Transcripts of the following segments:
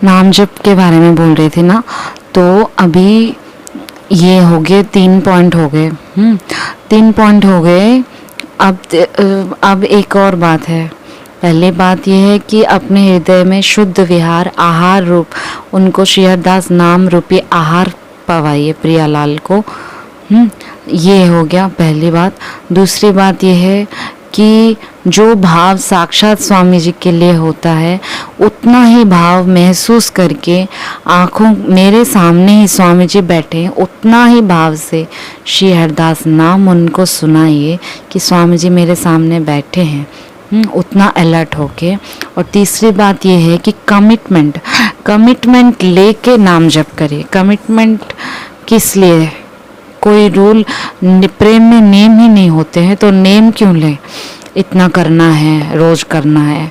नाम जप के बारे में बोल रही थी ना, तो अभी ये हो गए 3 पॉइंट हो गए। 3 पॉइंट हो गए। अब एक और बात है। पहली बात यह है कि अपने हृदय में शुद्ध विहार आहार रूप उनको श्री हरदास नाम रूपी आहार पवाइए प्रियालाल को। ये हो गया पहली बात। दूसरी बात यह है कि जो भाव साक्षात स्वामी जी के लिए होता है उतना ही भाव महसूस करके आँखों मेरे सामने ही स्वामी जी बैठे हैं, उतना ही भाव से श्री हरदास नाम उनको सुनाइए कि स्वामी जी मेरे सामने बैठे हैं, उतना अलर्ट होके। और तीसरी बात यह है कि कमिटमेंट लेके नाम जप करिए। कमिटमेंट किस लिए? कोई रूल, प्रेम में नेम ही नहीं होते हैं तो नेम क्यों ले? इतना करना है, रोज करना है,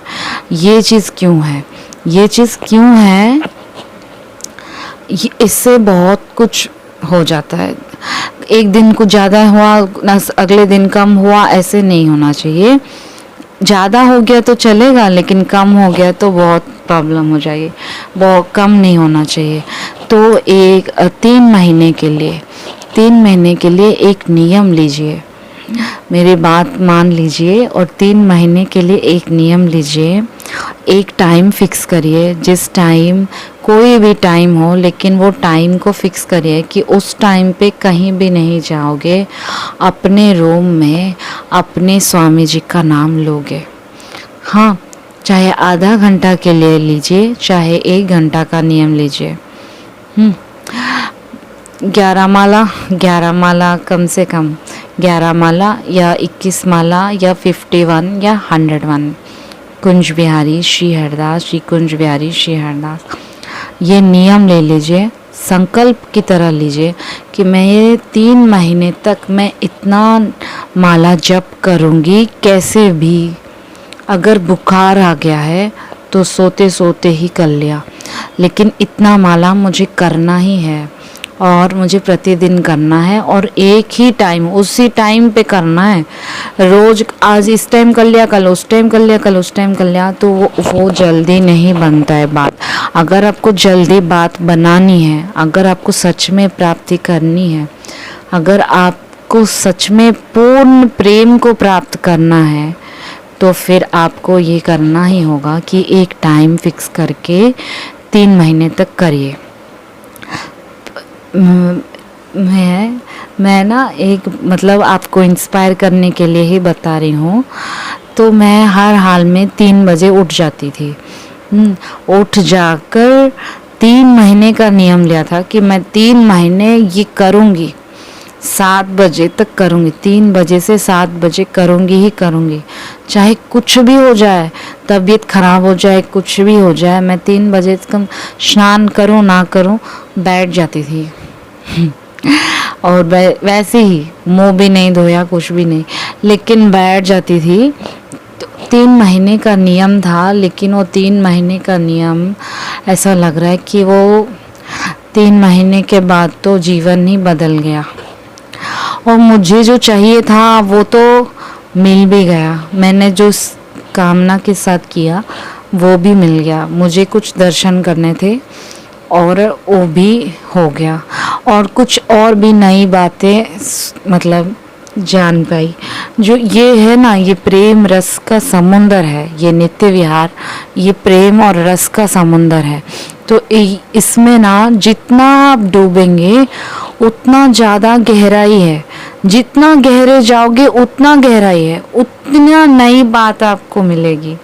ये चीज़ क्यों है? ये चीज़ क्यों है? इससे बहुत कुछ हो जाता है। एक दिन कुछ ज़्यादा हुआ, अगले दिन कम हुआ, ऐसे नहीं होना चाहिए। ज़्यादा हो गया तो चलेगा, लेकिन कम हो गया तो बहुत प्रॉब्लम हो जाएगी। बहुत कम नहीं होना चाहिए। तो 3 महीने के लिए एक नियम लीजिए। मेरी बात मान लीजिए और 3 महीने के लिए एक नियम लीजिए। एक टाइम फिक्स करिए, जिस टाइम, कोई भी टाइम हो, लेकिन वो टाइम को फिक्स करिए कि उस टाइम पे कहीं भी नहीं जाओगे, अपने रूम में अपने स्वामी जी का नाम लोगे। हाँ, चाहे आधा घंटा के लिए लीजिए, चाहे 1 घंटा का नियम लीजिए। 11 माला कम से कम 11 माला या 21 माला या 51 या 101 कुंज बिहारी श्री हरदास, श्री कुंज बिहारी श्री हरदास, ये नियम ले लीजिए। संकल्प की तरह लीजिए कि मैं ये 3 महीने तक मैं इतना माला जप करूँगी, कैसे भी। अगर बुखार आ गया है तो सोते सोते ही कर लिया, लेकिन इतना माला मुझे करना ही है और मुझे प्रतिदिन करना है और एक ही टाइम, उसी टाइम पे करना है। रोज आज इस टाइम कर लिया, कल उस टाइम कर लिया, कल उस टाइम कर लिया, तो वो जल्दी नहीं बनता है बात। अगर आपको जल्दी बात बनानी है, अगर आपको सच में प्राप्ति करनी है, अगर आपको सच में पूर्ण प्रेम को प्राप्त करना है, तो फिर आपको ये करना ही होगा कि एक टाइम फिक्स करके 3 महीने तक करिए। मैं ना एक मतलब आपको इंस्पायर करने के लिए ही बता रही हूँ। तो मैं हर हाल में 3 बजे उठ जाती थी। उठ जाकर 3 महीने का नियम लिया था कि मैं 3 महीने ये करूँगी, 7 बजे तक करूँगी, 3 बजे से 7 बजे करूँगी ही करूँगी, चाहे कुछ भी हो जाए, तबीयत ख़राब हो जाए, कुछ भी हो जाए, मैं 3 बजे तक स्नान करूँ ना करूँ बैठ जाती थी। और वैसे ही मुँह भी नहीं धोया, कुछ भी नहीं, लेकिन बैठ जाती थी। तो 3 महीने का नियम था, लेकिन वो 3 महीने का नियम ऐसा लग रहा है कि वो 3 महीने के बाद तो जीवन ही बदल गया और मुझे जो चाहिए था वो तो मिल भी गया। मैंने जो कामना के साथ किया वो भी मिल गया। मुझे कुछ दर्शन करने थे और वो भी हो गया और कुछ और भी नई बातें मतलब जान पाई। जो ये है ना, ये प्रेम रस का समुंदर है, ये नित्य विहार, ये प्रेम और रस का समुंदर है। तो इसमें ना जितना आप डूबेंगे उतना ज़्यादा गहराई है, जितना गहरे जाओगे उतना गहराई है, उतना नई बात आपको मिलेगी।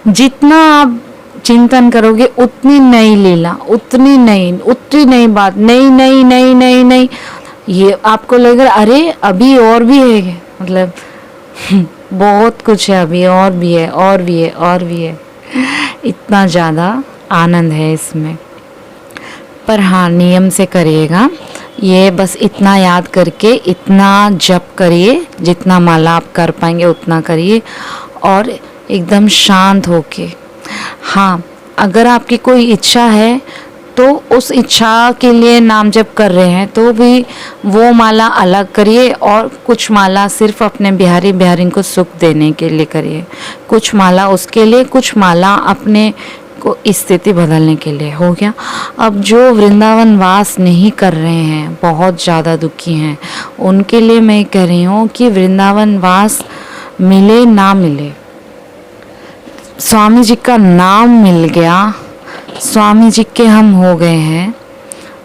जितना आप चिंतन करोगे उतनी नई लीला, उतनी नई बात, नई ये आपको लगेगा अरे अभी और भी है, मतलब बहुत कुछ है, अभी और भी है, और भी है, और भी है। इतना ज़्यादा आनंद है इसमें। पर हाँ, नियम से करिएगा। ये बस इतना याद करके इतना जप करिए, जितना माला आप कर पाएंगे उतना करिए और एकदम शांत होके। हाँ, अगर आपकी कोई इच्छा है तो उस इच्छा के लिए नाम जप कर रहे हैं तो भी वो माला अलग करिए और कुछ माला सिर्फ अपने बिहारी को सुख देने के लिए करिए, कुछ माला उसके लिए, कुछ माला अपने को स्थिति बदलने के लिए हो गया। अब जो वृंदावन वास नहीं कर रहे हैं, बहुत ज़्यादा दुखी हैं, उनके लिए मैं कह रही हूँ कि वृंदावन वास मिले ना मिले, स्वामी जी का नाम मिल गया, स्वामी जी के हम हो गए हैं,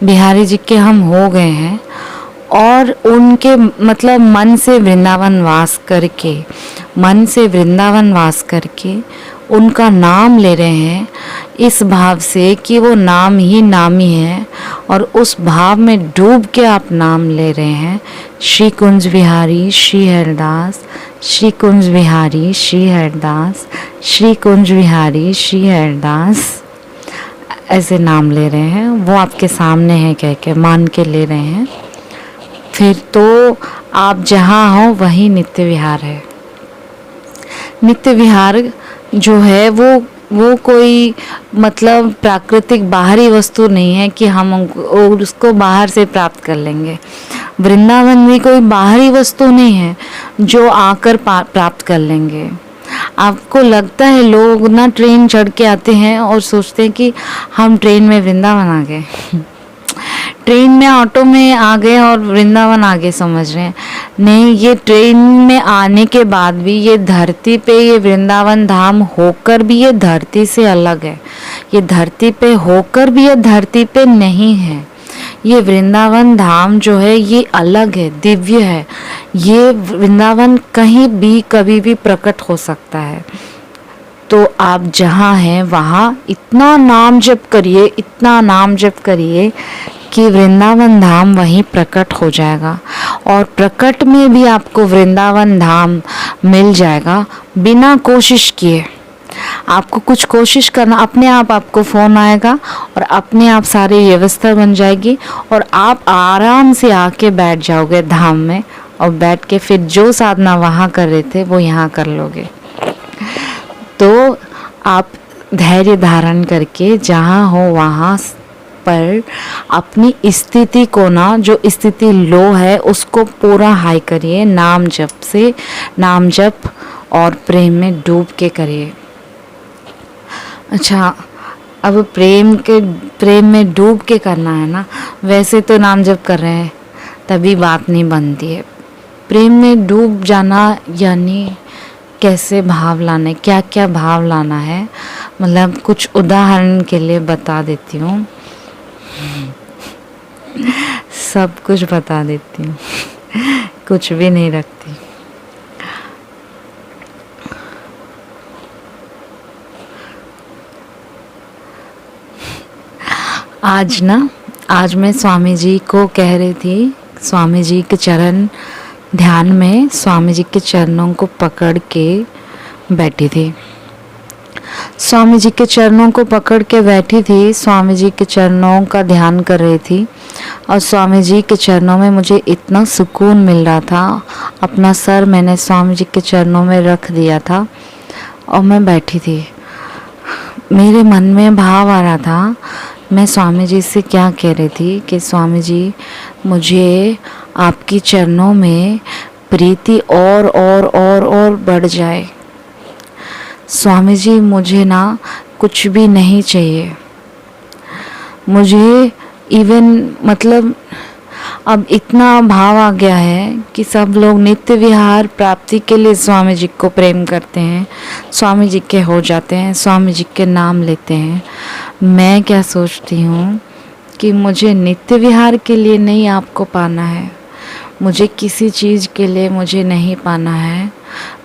बिहारी जी के हम हो गए हैं, और उनके मतलब मन से वृंदावन वास करके, मन से वृंदावन वास करके उनका नाम ले रहे हैं, इस भाव से कि वो नाम ही नामी है, और उस भाव में डूब के आप नाम ले रहे हैं। श्री कुंज बिहारी श्री हरदास, श्री कुंज बिहारी श्री हरदास, श्री कुंज बिहारी श्री हरदास, ऐसे नाम ले रहे हैं। वो आपके सामने है, कह के मान के ले रहे हैं। फिर तो आप जहाँ हो वही नित्य विहार है। नित्य विहार जो है वो कोई मतलब प्राकृतिक बाहरी वस्तु नहीं है कि हम उसको बाहर से प्राप्त कर लेंगे। वृंदावन भी कोई बाहरी वस्तु नहीं है जो आकर प्राप्त कर लेंगे। आपको लगता है लोग ना ट्रेन चढ़ के आते हैं और सोचते हैं कि हम ट्रेन में वृंदावन आ गए, ट्रेन में ऑटो में आ गए और वृंदावन आ गए समझ रहे हैं। नहीं, ये ट्रेन में आने के बाद भी ये धरती पे ये वृंदावन धाम होकर भी ये धरती से अलग है। ये धरती पे होकर भी ये धरती पे नहीं है। ये वृंदावन धाम जो है ये अलग है, दिव्य है। ये वृंदावन कहीं भी कभी भी प्रकट हो सकता है। तो आप जहाँ हैं वहाँ इतना नाम जप करिए, इतना नाम जप करिए कि वृंदावन धाम वहीं प्रकट हो जाएगा, और प्रकट में भी आपको वृंदावन धाम मिल जाएगा बिना कोशिश किए। आपको कुछ कोशिश करना, अपने आप आपको फ़ोन आएगा और अपने आप सारी व्यवस्था बन जाएगी, और आप आराम से आके बैठ जाओगे धाम में, और बैठ के फिर जो साधना वहाँ कर रहे थे वो यहाँ कर लोगे। तो आप धैर्य धारण करके जहाँ हो वहाँ पर अपनी स्थिति को ना, जो स्थिति लो है उसको पूरा हाई करिए, नाम जप से, नाम जप और प्रेम में डूब के करिए। अच्छा, अब प्रेम में डूब के करना है ना, वैसे तो नाम जप कर रहे हैं तभी बात नहीं बनती है। प्रेम में डूब जाना यानी कैसे भाव लाना है, क्या क्या भाव लाना है, मतलब कुछ उदाहरण के लिए बता देती हूँ, सब कुछ बता देती हूँ, कुछ भी नहीं रखती। आज मैं स्वामी जी को कह रही थी, स्वामी जी के चरण ध्यान में स्वामी जी के चरणों को पकड़ के बैठी थी। स्वामी जी के चरणों को पकड़ के बैठी थी, स्वामी जी के चरणों का ध्यान कर रही थी, और स्वामी जी के चरणों में मुझे इतना सुकून मिल रहा था। अपना सर मैंने स्वामी जी के चरणों में रख दिया था और मैं बैठी थी। मेरे मन में भाव आ रहा था, मैं स्वामी जी से क्या कह रही थी कि स्वामी जी मुझे आपकी चरणों में प्रीति और बढ़ जाए। स्वामी जी मुझे ना कुछ भी नहीं चाहिए, मुझे इवन मतलब अब इतना भाव आ गया है कि सब लोग नित्य विहार प्राप्ति के लिए स्वामी जी को प्रेम करते हैं, स्वामी जी के हो जाते हैं, स्वामी जी के नाम लेते हैं। मैं क्या सोचती हूँ कि मुझे नित्य विहार के लिए नहीं आपको पाना है, मुझे किसी चीज़ के लिए मुझे नहीं पाना है।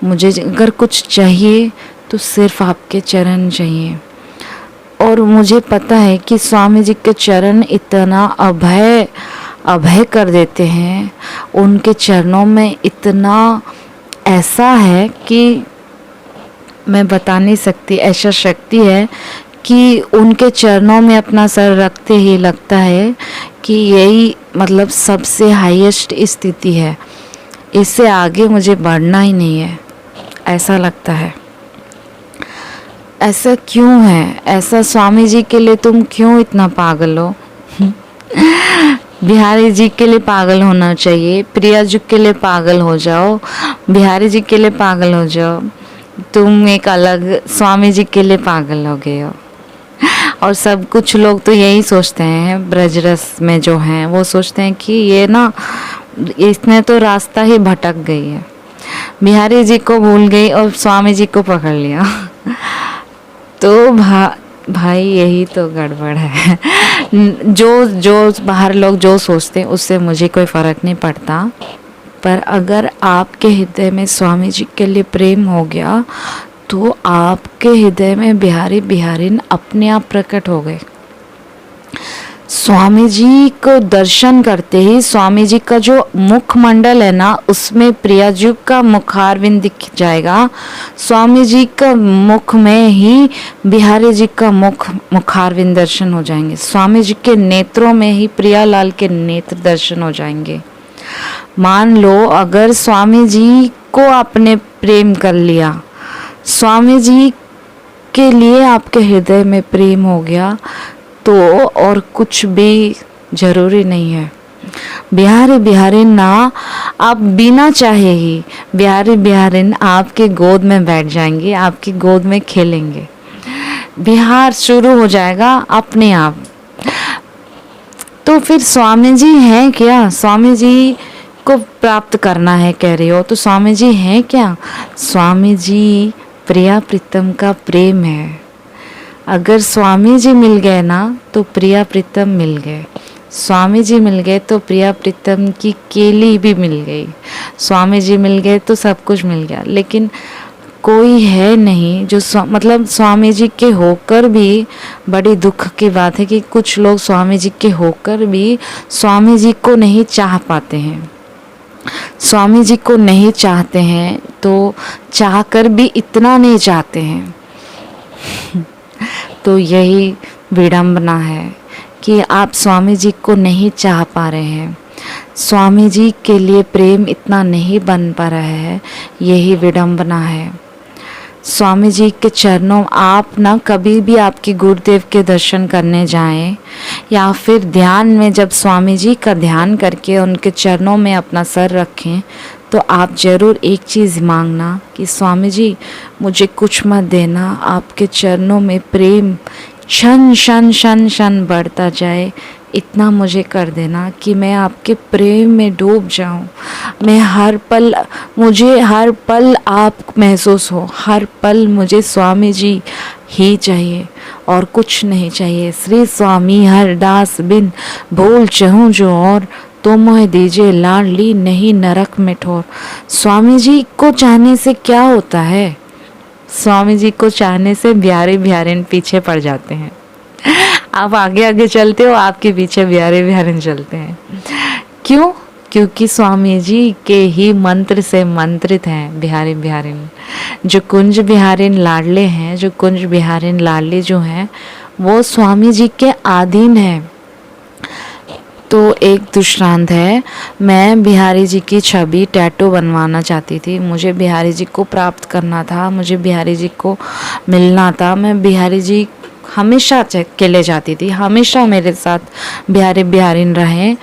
मुझे अगर कुछ चाहिए तो सिर्फ आपके चरण चाहिए, और मुझे पता है कि स्वामी जी के चरण इतना अभय कर देते हैं, उनके चरणों में इतना ऐसा है कि मैं बता नहीं सकती, ऐसा शक्ति है कि उनके चरणों में अपना सर रखते ही लगता है कि यही मतलब सबसे हाईएस्ट स्थिति है, इससे आगे मुझे बढ़ना ही नहीं है, ऐसा लगता है। ऐसा क्यों है? ऐसा स्वामी जी के लिए तुम क्यों इतना पागल हो? बिहारी जी के लिए पागल होना चाहिए, प्रिया जी के लिए पागल हो जाओ, बिहारी जी के लिए पागल हो जाओ, तुम एक अलग स्वामी जी के लिए पागल हो गए हो। और सब कुछ लोग तो यही सोचते हैं, ब्रजरस में जो हैं वो सोचते हैं कि ये ना, इसने तो रास्ता ही भटक गई है, बिहारी जी को भूल गई और स्वामी जी को पकड़ लिया। तो भाई यही तो गड़बड़ है। जो जो बाहर लोग जो सोचते हैं उससे मुझे कोई फ़र्क नहीं पड़ता, पर अगर आपके हृदय में स्वामी जी के लिए प्रेम हो गया तो आपके हृदय में बिहारी बिहारिन अपने आप प्रकट हो गए। स्वामी जी को दर्शन करते ही स्वामी जी का जो मुखमंडल है ना, उसमें प्रिया जी का मुखारविंद दिख जाएगा। स्वामी जी का मुख में ही बिहारी जी का मुखारविंद दर्शन हो जाएंगे। स्वामी जी के नेत्रों में ही प्रियालाल के नेत्र दर्शन हो जाएंगे। मान लो अगर स्वामी जी को आपने प्रेम कर लिया, स्वामी जी के लिए आपके हृदय में प्रेम हो गया, तो और कुछ भी जरूरी नहीं है। बिहारी बिहारिन ना, आप बिना चाहे ही बिहारी बिहारिन आपके गोद में बैठ जाएंगे, आपकी गोद में खेलेंगे, बिहार शुरू हो जाएगा अपने आप। तो फिर स्वामी जी हैं क्या? स्वामी जी को प्राप्त करना है कह रहे हो, तो स्वामी जी हैं क्या? स्वामी जी प्रिया प्रीतम का प्रेम है। अगर स्वामी जी मिल गए ना तो प्रिया प्रीतम मिल गए, स्वामी जी मिल गए तो प्रिया प्रीतम की केली भी मिल गई, स्वामी जी मिल गए तो सब कुछ मिल गया। लेकिन कोई है नहीं जो मतलब स्वामी जी के होकर भी, बड़ी दुख की बात है कि कुछ लोग स्वामी जी के होकर भी स्वामी जी को नहीं चाह पाते हैं, स्वामी जी को नहीं चाहते हैं, तो चाहकर भी इतना नहीं चाहते हैं। तो यही विडंबना है कि आप स्वामी जी को नहीं चाह पा रहे हैं, स्वामी जी के लिए प्रेम इतना नहीं बन पा रहा है, यही विडंबना है। स्वामी जी के चरणों, आप ना कभी भी आपके गुरुदेव के दर्शन करने जाएं या फिर ध्यान में जब स्वामी जी का ध्यान करके उनके चरणों में अपना सर रखें, तो आप ज़रूर एक चीज़ मांगना कि स्वामी जी मुझे कुछ मत देना, आपके चरणों में प्रेम क्षण क्षण क्षण क्षण बढ़ता जाए, इतना मुझे कर देना कि मैं आपके प्रेम में डूब जाऊं। मैं हर पल, मुझे हर पल आप महसूस हो, हर पल मुझे स्वामी जी ही चाहिए और कुछ नहीं चाहिए। श्री स्वामी हर दास बिन भूल चहूँ जो और, तो मोह दीजिए लाडली नहीं नरक में ठोर। स्वामी जी को चाहने से क्या होता है? स्वामी जी को चाहने से बिहारी बिहारिन पीछे पड़ जाते हैं। आप आगे आगे चलते हो, आपके पीछे बिहारी बिहारिन चलते हैं। क्यों? क्योंकि स्वामी जी के ही मंत्र से मंत्रित हैं बिहारी बिहारिन। जो कुंज बिहारिन लाडले हैं, जो कुंज बिहारिन लाडले जो हैं, वो स्वामी जी के अधीन हैं। तो एक दृष्टांत है, मैं बिहारी जी की छवि टैटू बनवाना चाहती थी, मुझे बिहारी जी को प्राप्त करना था, मुझे बिहारी जी को मिलना था। मैं बिहारी जी हमेशा के लिए जाती थी, हमेशा मेरे साथ बिहारी बिहारिन रहे,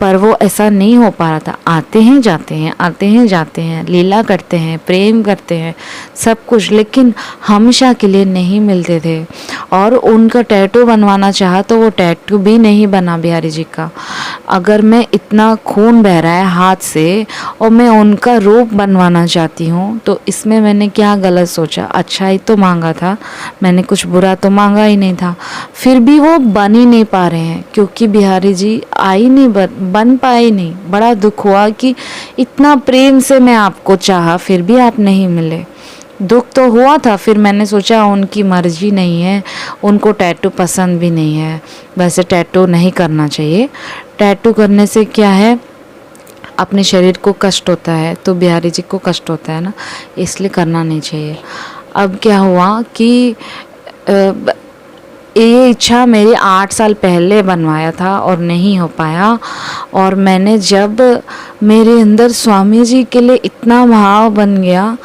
पर वो ऐसा नहीं हो पा रहा था। आते हैं जाते हैं, आते हैं जाते हैं, लीला करते हैं, प्रेम करते हैं, सब कुछ, लेकिन हमेशा के लिए नहीं मिलते थे। और उनका टैटू बनवाना चाहा तो वो टैटू भी नहीं बना बिहारी जी का। अगर मैं इतना खून बह रहा है हाथ से और मैं उनका रूप बनवाना चाहती हूँ, तो इसमें मैंने क्या गलत सोचा? अच्छा ही तो मांगा था, मैंने कुछ बुरा तो मांगा ही नहीं था। फिर भी वो बन ही नहीं पा रहे हैं क्योंकि बिहारी जी आई नहीं, बन पाए नहीं। बड़ा दुख हुआ कि इतना प्रेम से मैं आपको चाहा, फिर भी आप नहीं मिले। दुख तो हुआ था। फिर मैंने सोचा उनकी मर्जी नहीं है, उनको टैटू पसंद भी नहीं है। वैसे टैटू नहीं करना चाहिए, टैटू करने से क्या है, अपने शरीर को कष्ट होता है, तो बिहारी जी को कष्ट होता है ना, इसलिए करना नहीं चाहिए। अब क्या हुआ कि ये इच्छा मेरी 8 साल पहले बनवाया था और नहीं हो पाया। और मैंने जब मेरे अंदर स्वामी जी के लिए इतना भाव बन गया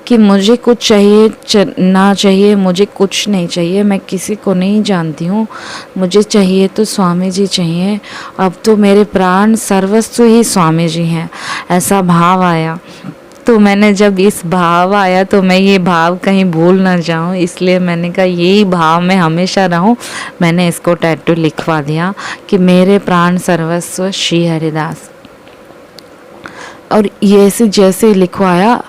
कि मुझे कुछ चाहिए ना चाहिए, मुझे कुछ नहीं चाहिए, मैं किसी को नहीं जानती हूँ, मुझे चाहिए तो स्वामी जी चाहिए, अब तो मेरे प्राण सर्वस्व ही स्वामी जी हैं, ऐसा भाव आया। तो मैंने जब इस भाव आया तो मैं ये भाव कहीं भूल ना जाऊं, इसलिए मैंने कहा यही भाव में हमेशा रहूं। मैंने इसको टैटू लिखवा दिया कि मेरे प्राण सर्वस्व श्री हरिदास। और ये ऐसे जैसे लिखवाया,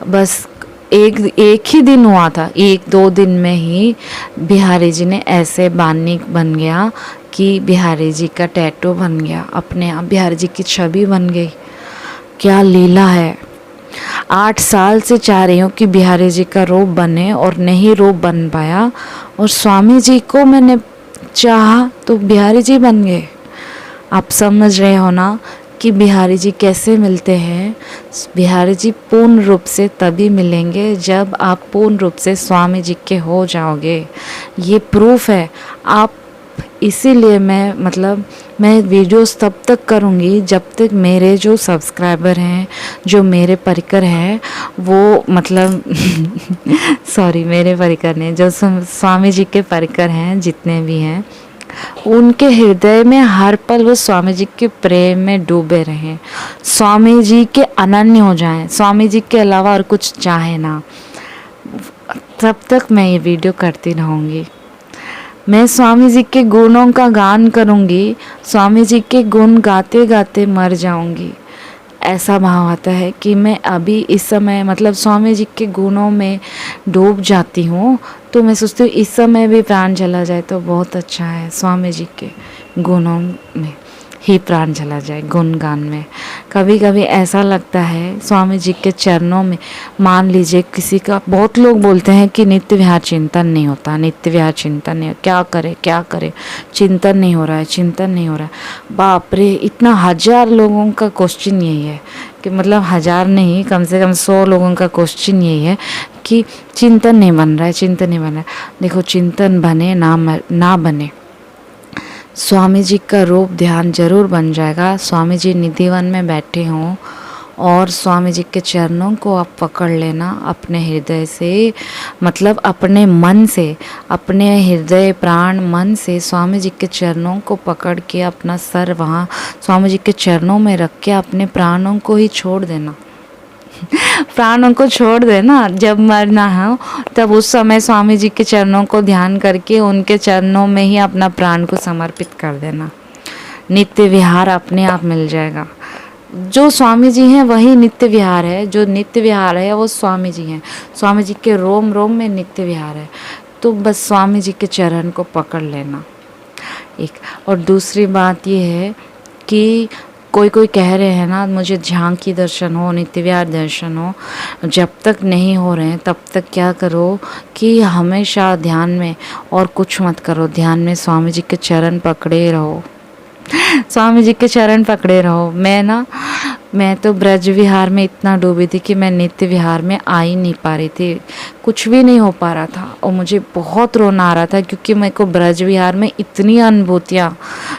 बस एक ही दिन हुआ था, 1-2 दिन में ही बिहारी जी ने ऐसे बानी बन गया कि बिहारी जी का टैटू बन गया, अपने आप बिहारी जी की छवि बन गई। क्या लीला है। 8 साल से चाह रही हूँ कि बिहारी जी का रूप बने और नहीं रूप बन पाया, और स्वामी जी को मैंने चाहा तो बिहारी जी बन गए। आप समझ रहे हो ना कि बिहारी जी कैसे मिलते हैं। बिहारी जी पूर्ण रूप से तभी मिलेंगे जब आप पूर्ण रूप से स्वामी जी के हो जाओगे। ये प्रूफ है। आप इसीलिए मैं वीडियोस तब तक करूँगी जब तक मेरे जो सब्सक्राइबर हैं, जो मेरे परिकर हैं, वो सॉरी मेरे परिकर नहीं, जो स्वामी जी के परिकर हैं जितने भी हैं, उनके हृदय में हर पल वो स्वामी जी के प्रेम में डूबे रहें, स्वामी जी के अनन्य हो जाएं, स्वामी जी के अलावा और कुछ चाहे ना। तब तक मैं ये वीडियो करती रहूँगी। मैं स्वामी जी के गुणों का गान करूँगी, स्वामी जी के गुण गाते गाते मर जाऊँगी। ऐसा भाव आता है कि मैं अभी इस समय स्वामी जी के गुणों में डूब जाती हूँ। तो मैं सोचती हूँ इस समय भी प्राण चला जाए तो बहुत अच्छा है, स्वामी जी के गुणों में ही प्राण चला जाए, गुणगान में। कभी कभी ऐसा लगता है स्वामी जी के चरणों में, मान लीजिए किसी का, बहुत लोग बोलते हैं कि नित्य विहार चिंतन नहीं होता, नित्य विहार चिंतन नहीं, क्या करे, चिंतन नहीं हो रहा है, चिंतन नहीं हो रहा है। बाप रे, इतना 1000 लोगों का क्वेश्चन यही है कि 1000 नहीं, कम से कम 100 लोगों का क्वेश्चन यही है कि चिंतन नहीं बन रहा है, चिंतन नहीं बन रहा है। देखो, चिंतन बने ना बने, स्वामी जी का रूप ध्यान जरूर बन जाएगा। स्वामी जी निधिवन में बैठे हों और स्वामी जी के चरणों को आप पकड़ लेना अपने हृदय से, अपने मन से, अपने हृदय प्राण मन से स्वामी जी के चरणों को पकड़ के अपना सर वहाँ स्वामी जी के चरणों में रख के अपने प्राणों को ही छोड़ देना। प्राणों को छोड़ देना। जब मरना हो तब उस समय स्वामी जी के चरणों को ध्यान करके उनके चरणों में ही अपना प्राण को समर्पित कर देना। नित्य विहार अपने आप मिल जाएगा। जो स्वामी जी हैं वही नित्य विहार है, जो नित्य विहार है वो स्वामी जी हैं। स्वामी जी के रोम रोम में नित्य विहार है। तो बस स्वामी जी के चरण को पकड़ लेना एक। और दूसरी बात ये है कि कोई कह रहे हैं ना, मुझे झांकी दर्शन हो, नित्य विहार दर्शन हो। जब तक नहीं हो रहे हैं तब तक क्या करो कि हमेशा ध्यान में, और कुछ मत करो, ध्यान में स्वामी जी के चरण पकड़े रहो, स्वामी जी के चरण पकड़े रहो। मैं तो ब्रज विहार में इतना डूबी थी कि मैं नित्य विहार में आ ही नहीं पा रही थी, कुछ भी नहीं हो पा रहा था और मुझे बहुत रोना आ रहा था क्योंकि मेरे को ब्रज विहार में इतनी अनुभूतियाँ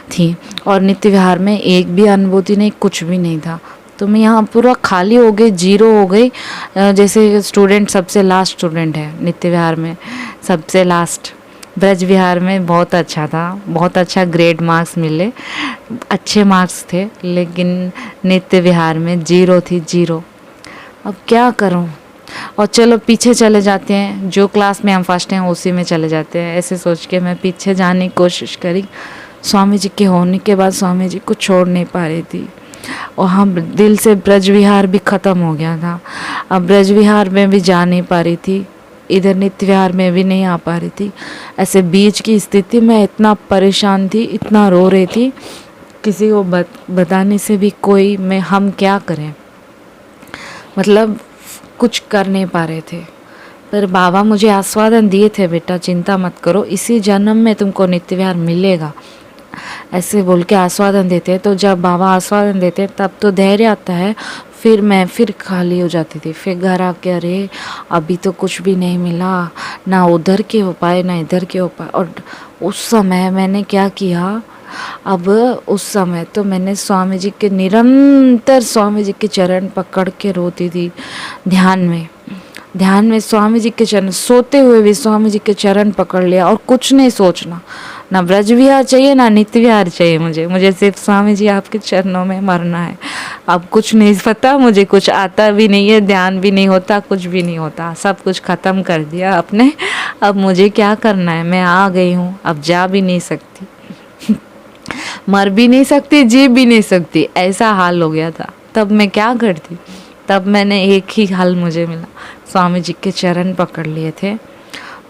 थी और नित्य विहार में एक भी अनुभूति नहीं, कुछ भी नहीं था। तो मैं यहाँ पूरा खाली हो गई, जीरो हो गई। जैसे स्टूडेंट सबसे लास्ट स्टूडेंट है नित्य विहार में, सबसे लास्ट। ब्रज विहार में बहुत अच्छा था, बहुत अच्छा ग्रेड मार्क्स मिले, अच्छे मार्क्स थे, लेकिन नित्य विहार में जीरो थी, जीरो। अब क्या करूं? और चलो पीछे चले जाते हैं, जो क्लास में हम फर्स्ट हैं उसी में चले जाते हैं, ऐसे सोच के मैं पीछे जाने की कोशिश करी। स्वामी जी के होने के बाद स्वामी जी को छोड़ नहीं पा रही थी और हम दिल से ब्रज विहार भी ख़त्म हो गया था। अब ब्रज विहार में भी जा नहीं पा रही थी, इधर नित्य विहार में भी नहीं आ पा रही थी। ऐसे बीच की स्थिति में इतना परेशान थी, इतना रो रही थी, किसी को बताने से भी हम क्या करें, कुछ कर नहीं पा रहे थे। पर बाबा मुझे आस्वादन दिए थे, बेटा चिंता मत करो, इसी जन्म में तुमको नित्य विहार मिलेगा, ऐसे बोल के आस्वादन देते हैं। तो जब बाबा आस्वादन देते हैं तब तो धैर्य आता है। फिर मैं खाली हो जाती थी, फिर घर आके अरे अभी तो कुछ भी नहीं मिला, ना उधर के हो पाए ना इधर के हो पाए। और उस समय मैंने क्या किया, अब उस समय तो मैंने स्वामी जी के निरंतर स्वामी जी के चरण पकड़ के रोती थी। ध्यान में स्वामी जी के चरण, सोते हुए भी स्वामी जी के चरण पकड़ लिया और कुछ नहीं सोचना, ना ब्रज विहार चाहिए ना नित्य विहार चाहिए मुझे सिर्फ स्वामी जी आपके चरणों में मरना है। अब कुछ नहीं पता, मुझे कुछ आता भी नहीं है, ध्यान भी नहीं होता, कुछ भी नहीं होता, सब कुछ ख़त्म कर दिया आपने। अब मुझे क्या करना है, मैं आ गई हूँ, अब जा भी नहीं सकती मर भी नहीं सकती, जी भी नहीं सकती, ऐसा हाल हो गया था। तब मैं क्या करती, तब मैंने एक ही हाल मुझे मिला, स्वामी जी के चरण पकड़ लिए थे।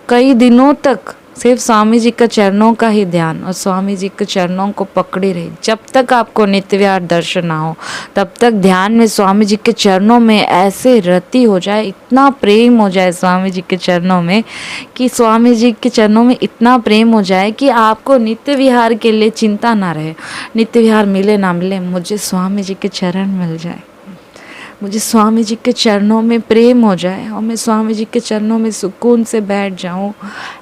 कई दिनों तक सिर्फ स्वामी जी के चरणों का ही ध्यान और स्वामी जी के चरणों को पकड़ी रही। जब तक आपको नित्य विहार दर्शन ना हो तब तक ध्यान में स्वामी जी के चरणों में ऐसे रति हो जाए, इतना प्रेम हो जाए स्वामी जी के चरणों में, कि स्वामी जी के चरणों में इतना प्रेम हो जाए कि आपको नित्य विहार के लिए चिंता ना रहे। नित्य विहार मिले ना मिले, मुझे स्वामी जी के चरण मिल जाए, मुझे स्वामी जी के चरणों में प्रेम हो जाए और मैं स्वामी जी के चरणों में सुकून से बैठ जाऊं,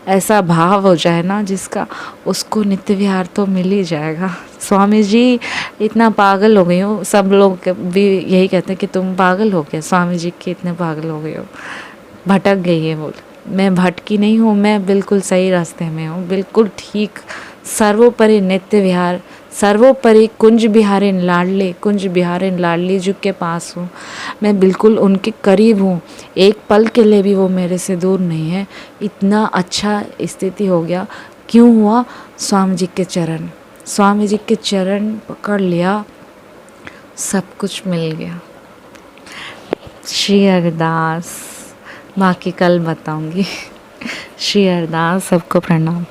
ऐसा भाव हो जाए ना जिसका, उसको नित्य विहार तो मिल ही जाएगा। स्वामी जी इतना पागल हो गई हो, सब लोग भी यही कहते हैं कि तुम पागल हो गए, स्वामी जी के इतने पागल हो गए हो, भटक गई है। बोल, मैं भटकी नहीं हूँ, मैं बिल्कुल सही रास्ते में हूँ, बिल्कुल ठीक। सर्वोपरि नित्य विहार, सर्वोपरि कुंज बिहारिन लाडले, कुंज बिहारिन लाडली जी के पास हूँ, मैं बिल्कुल उनके करीब हूँ, एक पल के लिए भी वो मेरे से दूर नहीं है। इतना अच्छा स्थिति हो गया, क्यों हुआ? स्वामी जी के चरण, स्वामी जी के चरण पकड़ लिया, सब कुछ मिल गया। श्री अरदास, बाकी कल बताऊंगी। श्री अरदास, सबको प्रणाम।